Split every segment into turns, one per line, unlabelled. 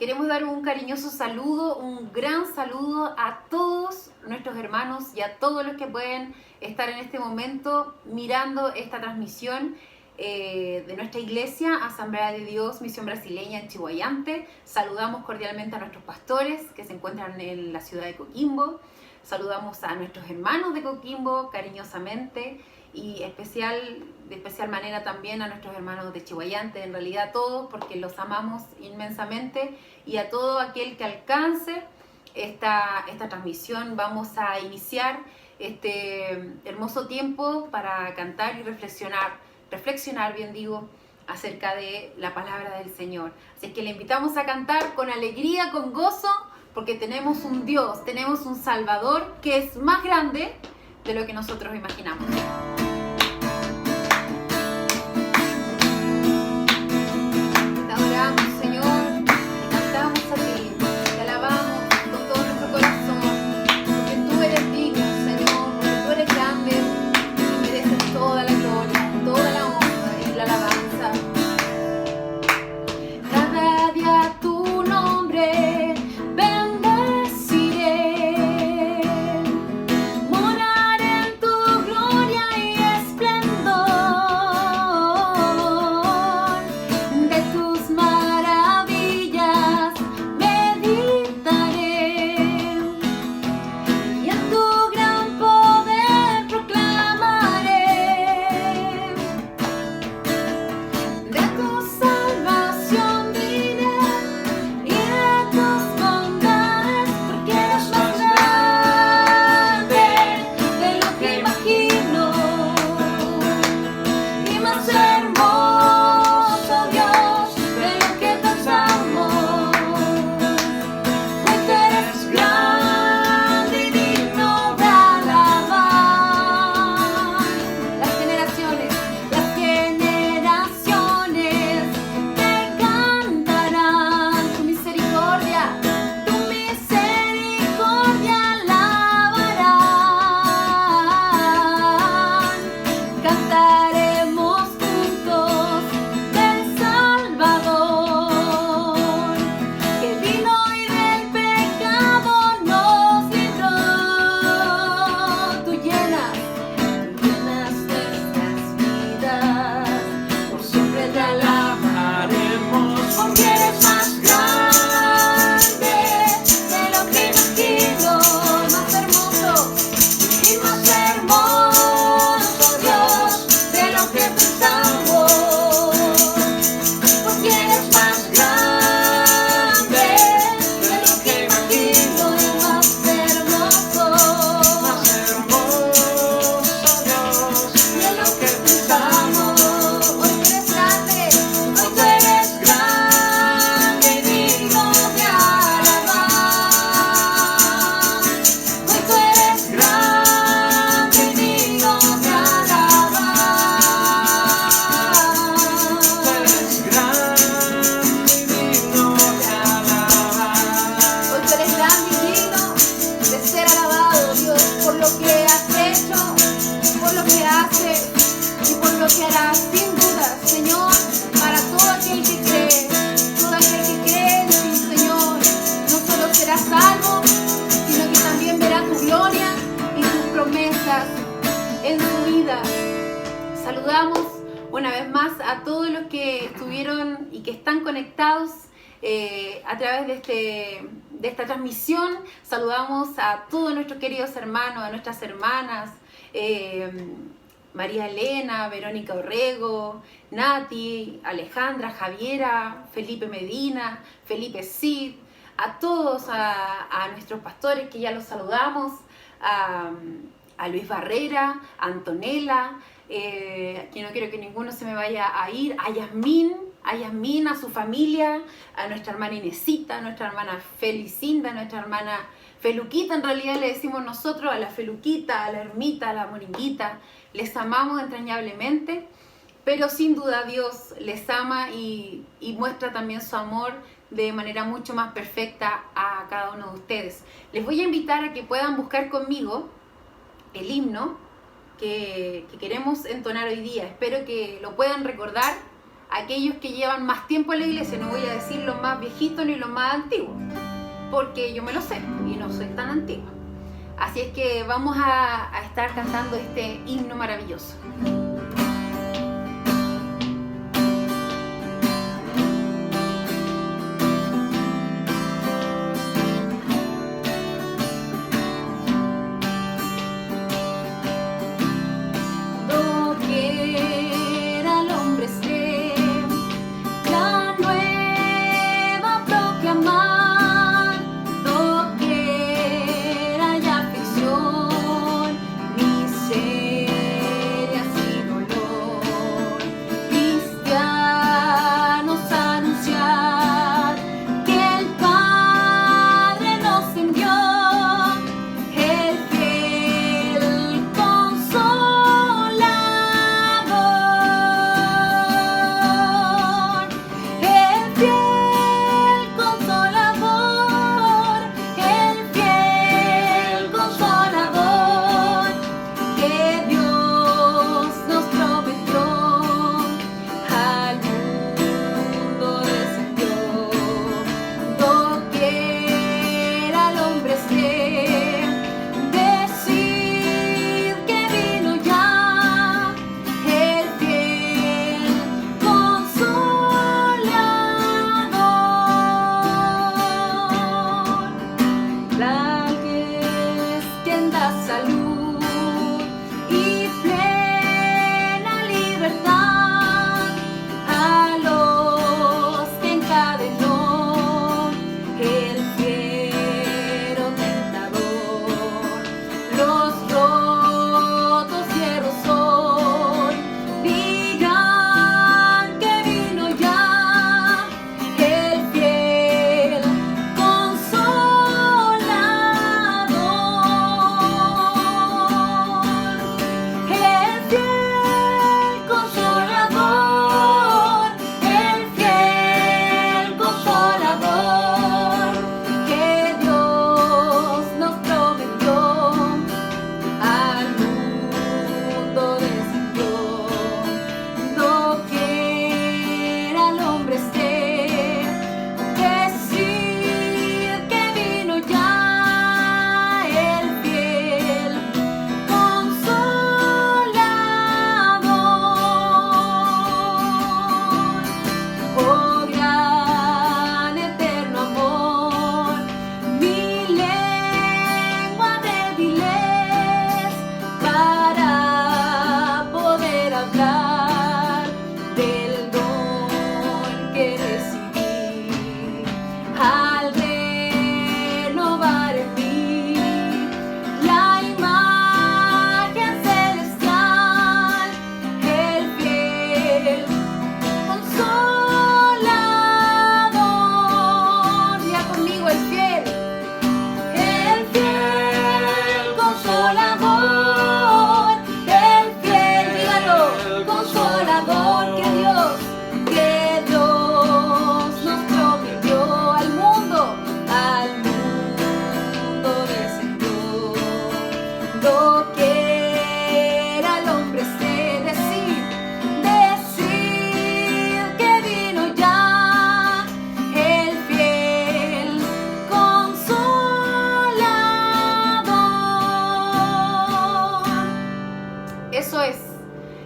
Queremos dar un cariñoso saludo, un gran saludo a todos nuestros hermanos y a todos los que pueden estar en este momento mirando esta transmisión de nuestra iglesia, Asamblea de Dios, Misión Brasileña en Chihuayante. Saludamos cordialmente a nuestros pastores que se encuentran en la ciudad de Coquimbo. Saludamos a nuestros hermanos de Coquimbo cariñosamente y de especial manera también a nuestros hermanos de Chihuayante, en realidad a todos, porque los amamos inmensamente, y a todo aquel que alcance esta transmisión. Vamos a iniciar este hermoso tiempo para cantar y reflexionar bien digo, acerca de la palabra del Señor. Así que le invitamos a cantar con alegría, con gozo, porque tenemos un Dios, tenemos un Salvador que es más grande de lo que nosotros imaginamos. Te adoramos, Señor, te cantamos a ti, te alabamos con todo nuestro corazón, porque tú eres digno, Señor, porque tú eres grande y mereces toda la gloria, toda la honra y la alabanza. Cada día tu nombre en su vida. Saludamos una vez más a todos los que estuvieron y que están conectados a través de esta transmisión. Saludamos a todos nuestros queridos hermanos, a nuestras hermanas, María Elena, Verónica Orrego, Nati, Alejandra, Javiera, Felipe Medina, Felipe Cid, a todos, a nuestros pastores que ya los saludamos, a Luis Barrera, a Antonella, que no quiero que ninguno se me vaya a ir, a Yasmín, a su familia, a nuestra hermana Inesita, a nuestra hermana Felicinda, a nuestra hermana Feluquita, en realidad le decimos nosotros, a la Feluquita, a la Ermita, a la Moringuita. Les amamos entrañablemente, pero sin duda Dios les ama y muestra también su amor de manera mucho más perfecta a cada uno de ustedes. Les voy a invitar a que puedan buscar conmigo el himno que queremos entonar hoy día. Espero que lo puedan recordar aquellos que llevan más tiempo en la iglesia, no voy a decir los más viejitos ni los más antiguos, porque yo me lo sé y no soy tan antigua. Así es que vamos a estar cantando este himno maravilloso.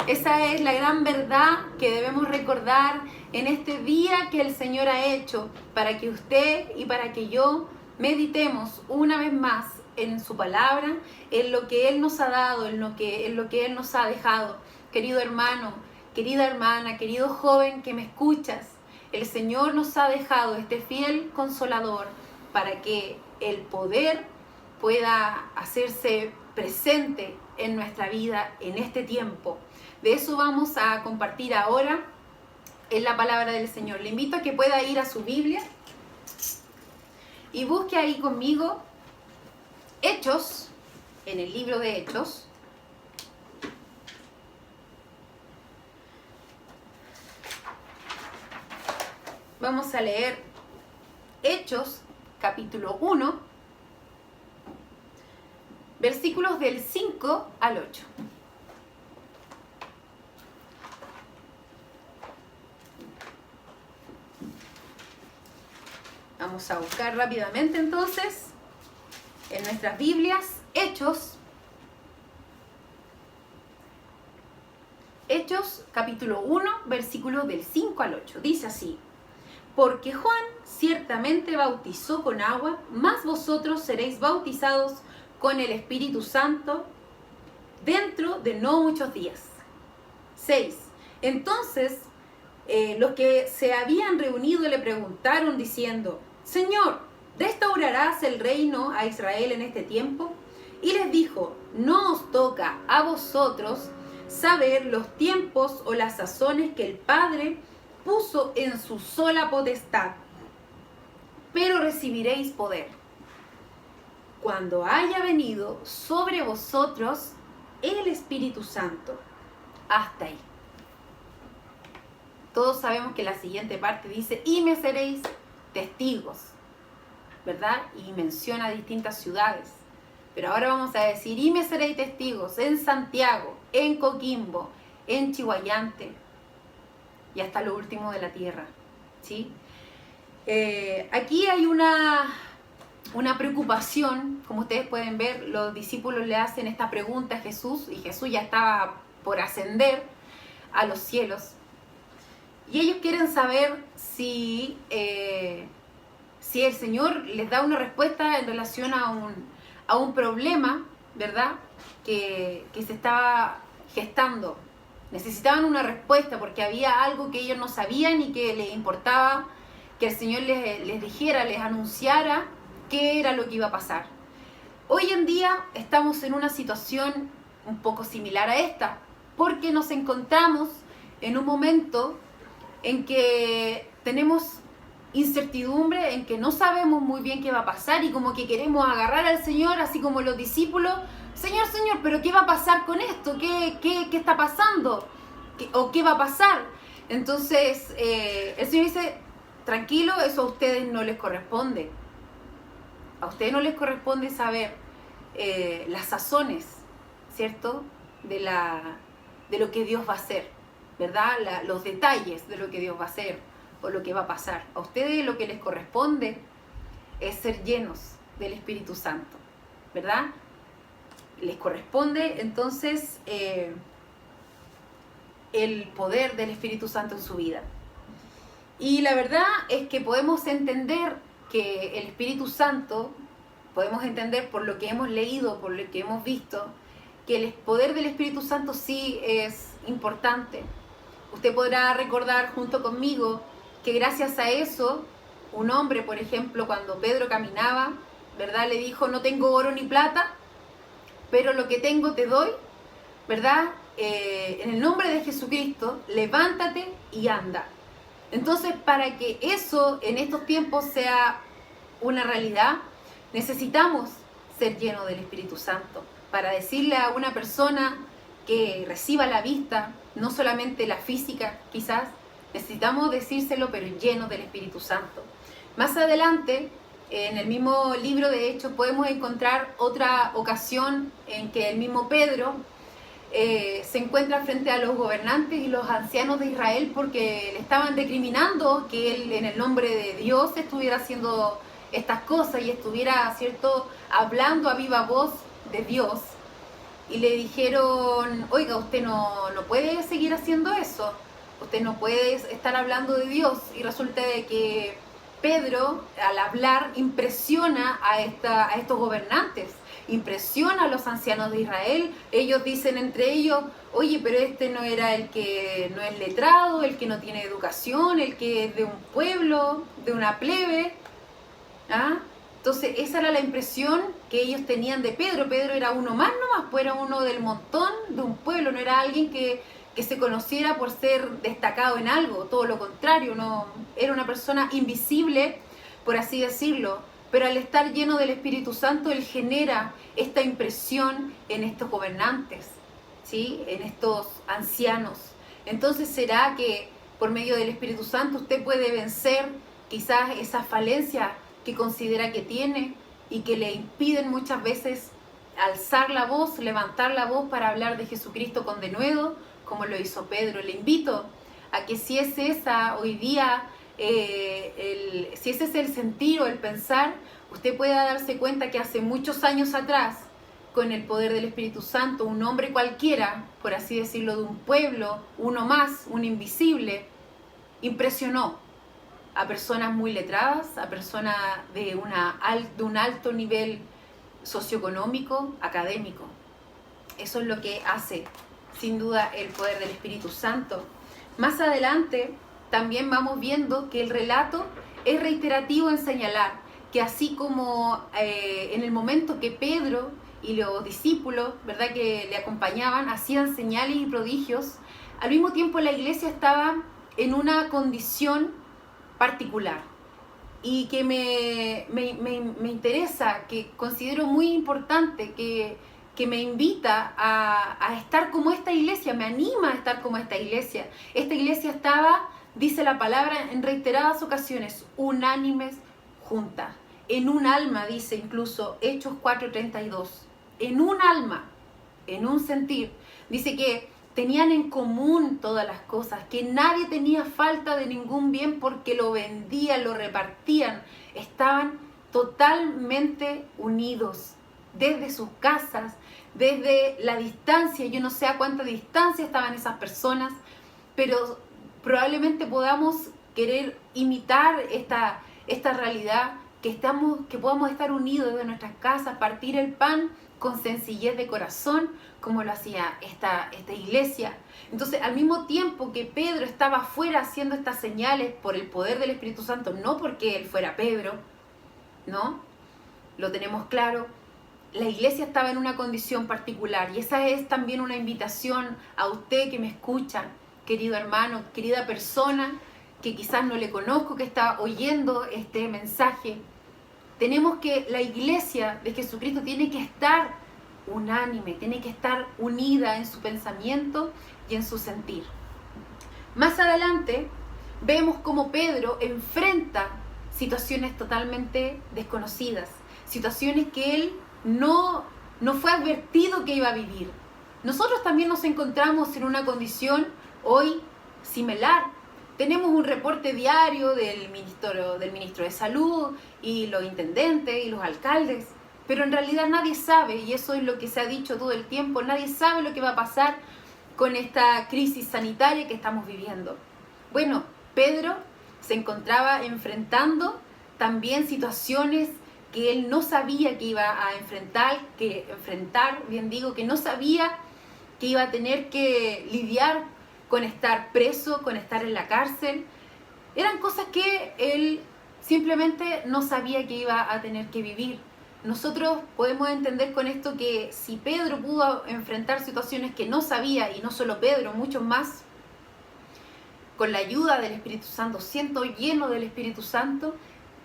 Esa es la gran verdad que debemos recordar en este día que el Señor ha hecho para que usted y para que yo meditemos una vez más en su palabra, en lo que Él nos ha dado, en lo que Él nos ha dejado. Querido hermano, querida hermana, querido joven que me escuchas, el Señor nos ha dejado este fiel consolador para que el poder pueda hacerse presente en nuestra vida en este tiempo. De eso vamos a compartir ahora en la palabra del Señor. Le invito a que pueda ir a su Biblia y busque ahí conmigo Hechos, en el libro de Hechos. Vamos a leer Hechos, capítulo 1, versículos del 5 al 8. Vamos a buscar rápidamente entonces en nuestras Biblias Hechos capítulo 1, versículos del 5 al 8. Dice así: porque Juan ciertamente bautizó con agua, mas vosotros seréis bautizados con el Espíritu Santo dentro de no muchos días. 6. Entonces los que se habían reunido le preguntaron diciendo: Señor, ¿restaurarás el reino a Israel en este tiempo? Y les dijo: no os toca a vosotros saber los tiempos o las sazones que el Padre puso en su sola potestad, pero recibiréis poder cuando haya venido sobre vosotros el Espíritu Santo. Hasta ahí. Todos sabemos que la siguiente parte dice: y me seréis testigos, ¿verdad? Y menciona distintas ciudades. Pero ahora vamos a decir: y me seréis testigos en Santiago, en Coquimbo, en Chihuayante y hasta lo último de la tierra, ¿sí? Aquí hay una preocupación. Como ustedes pueden ver, los discípulos le hacen esta pregunta a Jesús, y Jesús ya estaba por ascender a los cielos. Y ellos quieren saber si el Señor les da una respuesta en relación a un problema, ¿verdad?, que se estaba gestando. Necesitaban una respuesta porque había algo que ellos no sabían y que les importaba que el Señor les dijera, les anunciara qué era lo que iba a pasar. Hoy en día estamos en una situación un poco similar a esta, porque nos encontramos en un momento en que tenemos incertidumbre, en que no sabemos muy bien qué va a pasar, y como que queremos agarrar al Señor, así como los discípulos: Señor, Señor, pero ¿qué va a pasar con esto? ¿Qué está pasando? ¿O qué va a pasar? Entonces el Señor dice: tranquilo, eso a ustedes no les corresponde. A ustedes no les corresponde saber las sazones, ¿cierto?, de lo que Dios va a hacer, ¿verdad? Los detalles de lo que Dios va a hacer o lo que va a pasar. A ustedes lo que les corresponde es ser llenos del Espíritu Santo, ¿verdad? Les corresponde entonces el poder del Espíritu Santo en su vida. Y la verdad es que podemos entender que el Espíritu Santo, podemos entender por lo que hemos leído, por lo que hemos visto, que el poder del Espíritu Santo sí es importante. Usted podrá recordar junto conmigo que gracias a eso, un hombre, por ejemplo, cuando Pedro caminaba, ¿verdad?, le dijo: no tengo oro ni plata, pero lo que tengo te doy, ¿verdad? En el nombre de Jesucristo, levántate y anda. Entonces, para que eso en estos tiempos sea una realidad, necesitamos ser llenos del Espíritu Santo, para decirle a una persona que reciba la vista, no solamente la física quizás, necesitamos decírselo, pero llenos del Espíritu Santo. Más adelante, en el mismo libro de Hechos, podemos encontrar otra ocasión en que el mismo Pedro se encuentra frente a los gobernantes y los ancianos de Israel, porque le estaban recriminando que él, en el nombre de Dios, estuviera haciendo estas cosas y estuviera, ¿cierto?, hablando a viva voz de Dios. Y le dijeron: oiga, usted no puede seguir haciendo eso, usted no puede estar hablando de Dios. Y resulta de que Pedro, al hablar, impresiona a estos gobernantes, impresiona a los ancianos de Israel. Ellos dicen entre ellos: oye, pero este no era el que no es letrado, el que no tiene educación, el que es de un pueblo, de una plebe, ¿ah? Entonces esa era la impresión que ellos tenían de Pedro. Pedro era uno más nomás, pues era uno del montón, de un pueblo, no era alguien que se conociera por ser destacado en algo, todo lo contrario, no, era una persona invisible, por así decirlo. Pero al estar lleno del Espíritu Santo, Él genera esta impresión en estos gobernantes, ¿sí?, en estos ancianos. Entonces, ¿será que por medio del Espíritu Santo usted puede vencer quizás esa falencia que considera que tiene y que le impiden muchas veces alzar la voz, levantar la voz para hablar de Jesucristo con denuedo, como lo hizo Pedro? Le invito a que, si es esa hoy día si ese es el sentir o el pensar, usted puede darse cuenta que hace muchos años atrás, con el poder del Espíritu Santo, un hombre cualquiera, por así decirlo, de un pueblo, uno más, un invisible, impresionó a personas muy letradas, a personas de un alto nivel socioeconómico, académico. Eso es lo que hace, sin duda, el poder del Espíritu Santo. Más adelante, también vamos viendo que el relato es reiterativo en señalar que así como en el momento que Pedro y los discípulos, ¿verdad?, que le acompañaban, hacían señales y prodigios, al mismo tiempo la iglesia estaba en una condición particular y que me interesa, que considero muy importante, que me invita a estar como esta iglesia, me anima a estar como esta iglesia. Esta iglesia estaba, dice la palabra en reiteradas ocasiones, unánimes, juntas, en un alma, dice incluso Hechos 4:32, en un alma, en un sentir. Dice que tenían en común todas las cosas, que nadie tenía falta de ningún bien porque lo vendían, lo repartían. Estaban totalmente unidos desde sus casas, desde la distancia. Yo no sé a cuánta distancia estaban esas personas, pero probablemente podamos querer imitar esta realidad, que podamos estar unidos desde nuestras casas, partir el pan con sencillez de corazón, como lo hacía esta iglesia. Entonces, al mismo tiempo que Pedro estaba afuera haciendo estas señales por el poder del Espíritu Santo, no porque él fuera Pedro, ¿no? Lo tenemos claro. La iglesia estaba en una condición particular, y esa es también una invitación a usted que me escucha, querido hermano, querida persona, que quizás no le conozco, que está oyendo este mensaje. La iglesia de Jesucristo tiene que estar unánime, tiene que estar unida en su pensamiento y en su sentir. Más adelante vemos cómo Pedro enfrenta situaciones totalmente desconocidas, situaciones que él no fue advertido que iba a vivir. Nosotros también nos encontramos en una condición hoy similar. Tenemos un reporte diario del ministro de Salud y los intendentes y los alcaldes, pero en realidad nadie sabe, y eso es lo que se ha dicho todo el tiempo, nadie sabe lo que va a pasar con esta crisis sanitaria que estamos viviendo. Bueno, Pedro se encontraba enfrentando también situaciones que él no sabía que iba a enfrentar, que no sabía que iba a tener que lidiar con estar preso, con estar en la cárcel. Eran cosas que él simplemente no sabía que iba a tener que vivir. Nosotros podemos entender con esto que si Pedro pudo enfrentar situaciones que no sabía, y no solo Pedro, muchos más, con la ayuda del Espíritu Santo, siendo lleno del Espíritu Santo,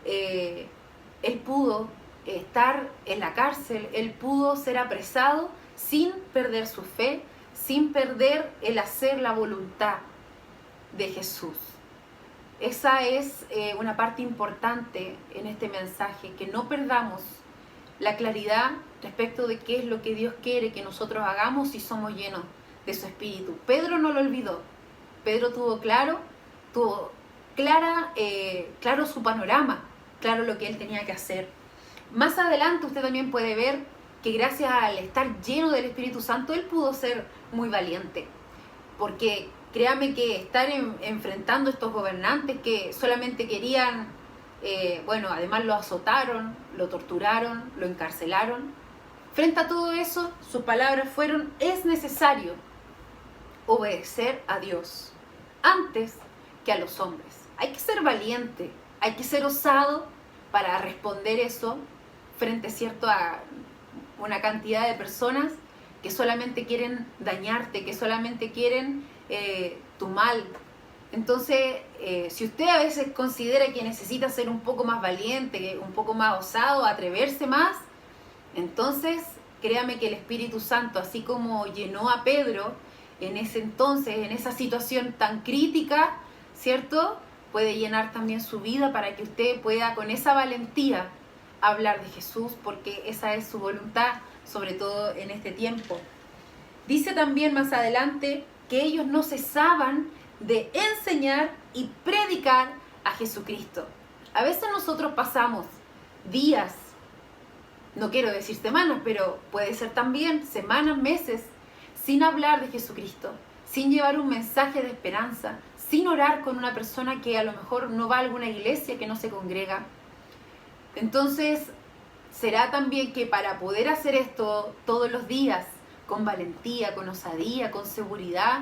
él pudo estar en la cárcel, él pudo ser apresado sin perder su fe, sin perder el hacer la voluntad de Jesús. Esa es una parte importante en este mensaje, que no perdamos la claridad respecto de qué es lo que Dios quiere que nosotros hagamos si somos llenos de su Espíritu. Pedro no lo olvidó. Pedro tuvo claro su panorama, claro lo que él tenía que hacer. Más adelante usted también puede ver que gracias al estar lleno del Espíritu Santo, él pudo ser muy valiente. Porque créame que estar enfrentando a estos gobernantes que solamente querían, además lo azotaron, lo torturaron, lo encarcelaron. Frente a todo eso, sus palabras fueron: es necesario obedecer a Dios antes que a los hombres. Hay que ser valiente, hay que ser osado para responder eso frente, a una cantidad de personas que solamente quieren dañarte, que solamente quieren tu mal. Entonces, si usted a veces considera que necesita ser un poco más valiente, un poco más osado, atreverse más, entonces créame que el Espíritu Santo, así como llenó a Pedro en ese entonces, en esa situación tan crítica, ¿cierto?, puede llenar también su vida para que usted pueda con esa valentía hablar de Jesús, porque esa es su voluntad, sobre todo en este tiempo. Dice también más adelante que ellos no cesaban de enseñar y predicar a Jesucristo. A veces nosotros pasamos días, no quiero decir semanas, pero puede ser también semanas, meses, sin hablar de Jesucristo, sin llevar un mensaje de esperanza, sin orar con una persona que a lo mejor no va a alguna iglesia, que no se congrega. Entonces, será también que para poder hacer esto todos los días, con valentía, con osadía, con seguridad,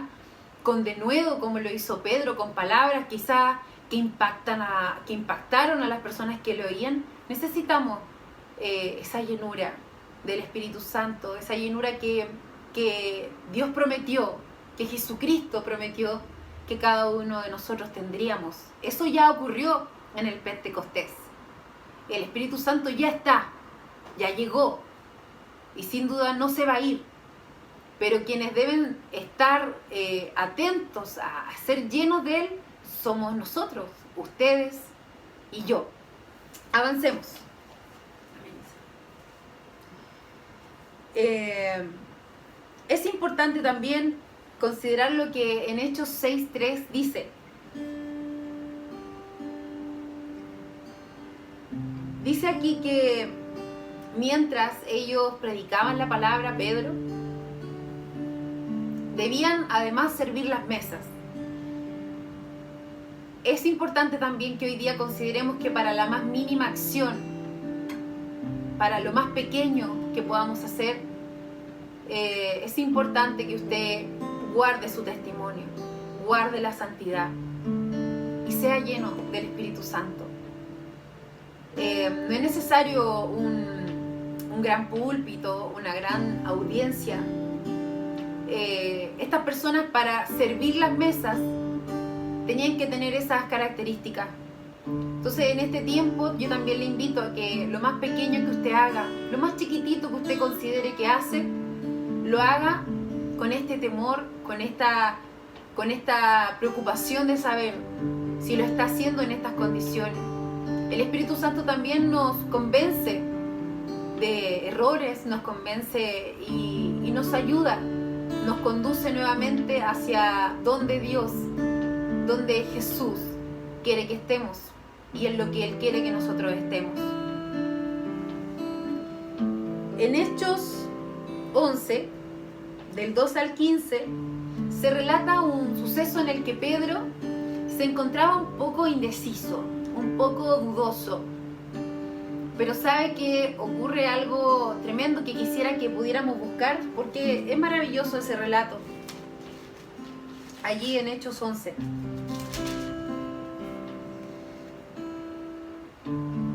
con denuedo, como lo hizo Pedro, con palabras quizás que impactaron a las personas que lo oían, necesitamos esa llenura del Espíritu Santo, esa llenura que Dios prometió, que Jesucristo prometió que cada uno de nosotros tendríamos. Eso ya ocurrió en el Pentecostés. El Espíritu Santo ya está, ya llegó y sin duda no se va a ir. Pero quienes deben estar atentos a ser llenos de Él somos nosotros, ustedes y yo. Avancemos. Es importante también considerar lo que en Hechos 6:3 dice. Dice aquí que mientras ellos predicaban la palabra, Pedro, debían además servir las mesas. Es importante también que hoy día consideremos que para la más mínima acción, para lo más pequeño que podamos hacer, es importante que usted guarde su testimonio, guarde la santidad y sea lleno del Espíritu Santo. No es necesario un gran púlpito, una gran audiencia. Estas personas para servir las mesas tenían que tener esas características. Entonces en este tiempo yo también le invito a que lo más pequeño que usted haga, lo más chiquitito que usted considere que hace, lo haga con este temor, con esta preocupación de saber si lo está haciendo en estas condiciones. El Espíritu Santo también nos convence de errores, nos convence y nos ayuda, nos conduce nuevamente hacia donde Dios, donde Jesús quiere que estemos y en lo que Él quiere que nosotros estemos. En Hechos 11, del 12 al 15, se relata un suceso en el que Pedro se encontraba un poco indeciso, un poco dudoso, pero sabe que ocurre algo tremendo que quisiera que pudiéramos buscar, porque es maravilloso ese relato. Allí en Hechos 11.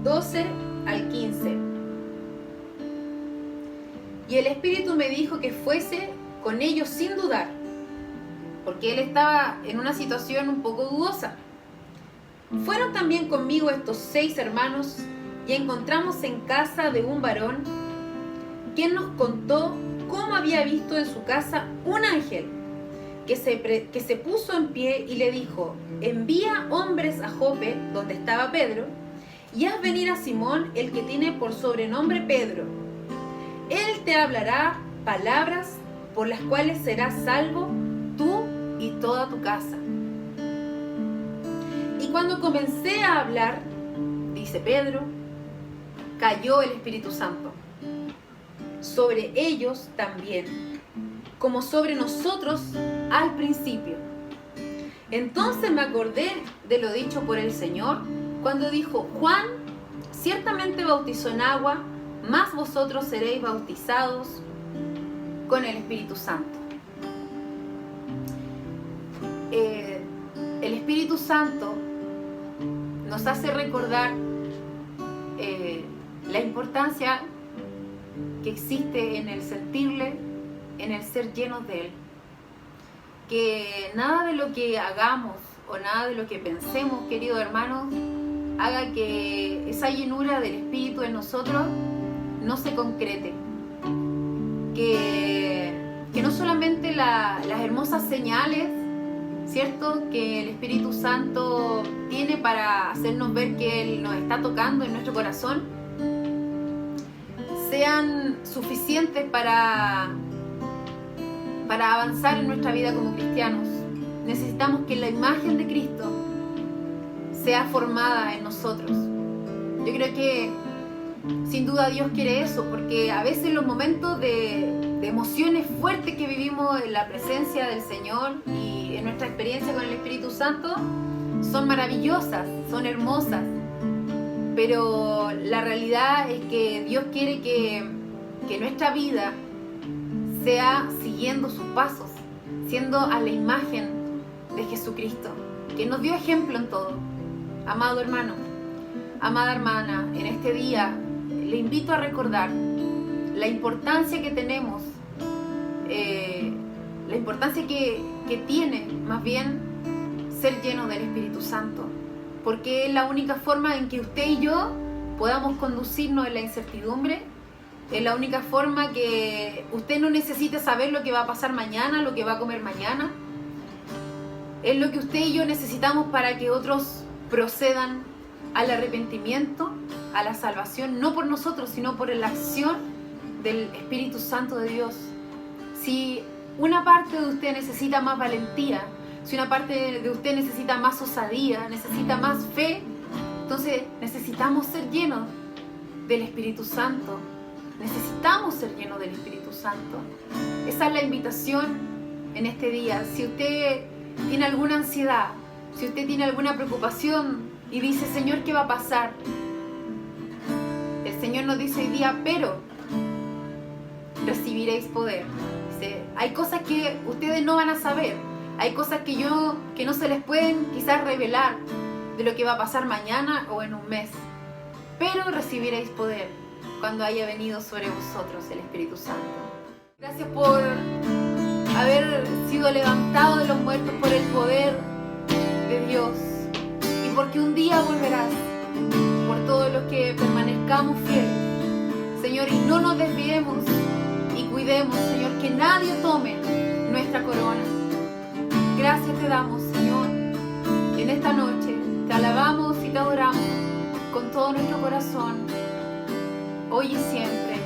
12 al 15. Y el Espíritu me dijo que fuese con ellos sin dudar, porque él estaba en una situación un poco dudosa. Fueron también conmigo estos 6 hermanos y encontramos en casa de un varón quien nos contó cómo había visto en su casa un ángel que se puso en pie y le dijo: envía hombres a Jope, donde estaba Pedro, y haz venir a Simón, el que tiene por sobrenombre Pedro. Él te hablará palabras por las cuales serás salvo tú y toda tu casa. Y cuando comencé a hablar, dice Pedro, cayó el Espíritu Santo sobre ellos también, como sobre nosotros al principio. Entonces me acordé de lo dicho por el Señor cuando dijo: Juan ciertamente bautizó en agua, mas vosotros seréis bautizados con el Espíritu Santo. El Espíritu Santo nos hace recordar la importancia que existe en el sentirle, en el ser llenos de Él. Que nada de lo que hagamos o nada de lo que pensemos, queridos hermanos, haga que esa llenura del Espíritu en nosotros no se concrete. Que no solamente las hermosas señales, ¿cierto?, que el Espíritu Santo tiene para hacernos ver que Él nos está tocando en nuestro corazón, sean suficientes para avanzar en nuestra vida como cristianos. Necesitamos que la imagen de Cristo sea formada en nosotros. Yo creo que sin duda Dios quiere eso, porque a veces los momentos de emociones fuertes que vivimos en la presencia del Señor y en nuestra experiencia con el Espíritu Santo son maravillosas, son hermosas, pero la realidad es que Dios quiere que nuestra vida sea siguiendo sus pasos, siendo a la imagen de Jesucristo, que nos dio ejemplo en todo. Amado hermano, amada hermana, en este día le invito a recordar la importancia que tenemos, la importancia que tiene más bien ser lleno del Espíritu Santo, porque es la única forma en que usted y yo podamos conducirnos en la incertidumbre. Es la única forma que usted no necesita saber lo que va a pasar mañana, lo que va a comer mañana. Es lo que usted y yo necesitamos para que otros procedan al arrepentimiento, a la salvación, no por nosotros, sino por la acción del Espíritu Santo de Dios. Si una parte de usted necesita más valentía, si una parte de usted necesita más osadía, necesita más fe, entonces necesitamos ser llenos del Espíritu Santo. Necesitamos ser llenos del Espíritu Santo. Esa es la invitación en este día. Si usted tiene alguna ansiedad, si usted tiene alguna preocupación y dice, Señor, ¿qué va a pasar? El Señor nos dice hoy día, pero recibiréis poder. Dice, hay cosas que ustedes no van a saber, hay cosas que no se les pueden quizás revelar de lo que va a pasar mañana o en un mes, pero recibiréis poder cuando haya venido sobre vosotros el Espíritu Santo. Gracias por haber sido levantado de los muertos por el poder de Dios, y porque un día volverás, por todos los que permanezcamos fieles, Señor, y no nos desviemos y cuidemos, Señor, que nadie tome nuestra corona. Gracias te damos, Señor, en esta noche. Te alabamos y te adoramos con todo nuestro corazón, hoy y siempre.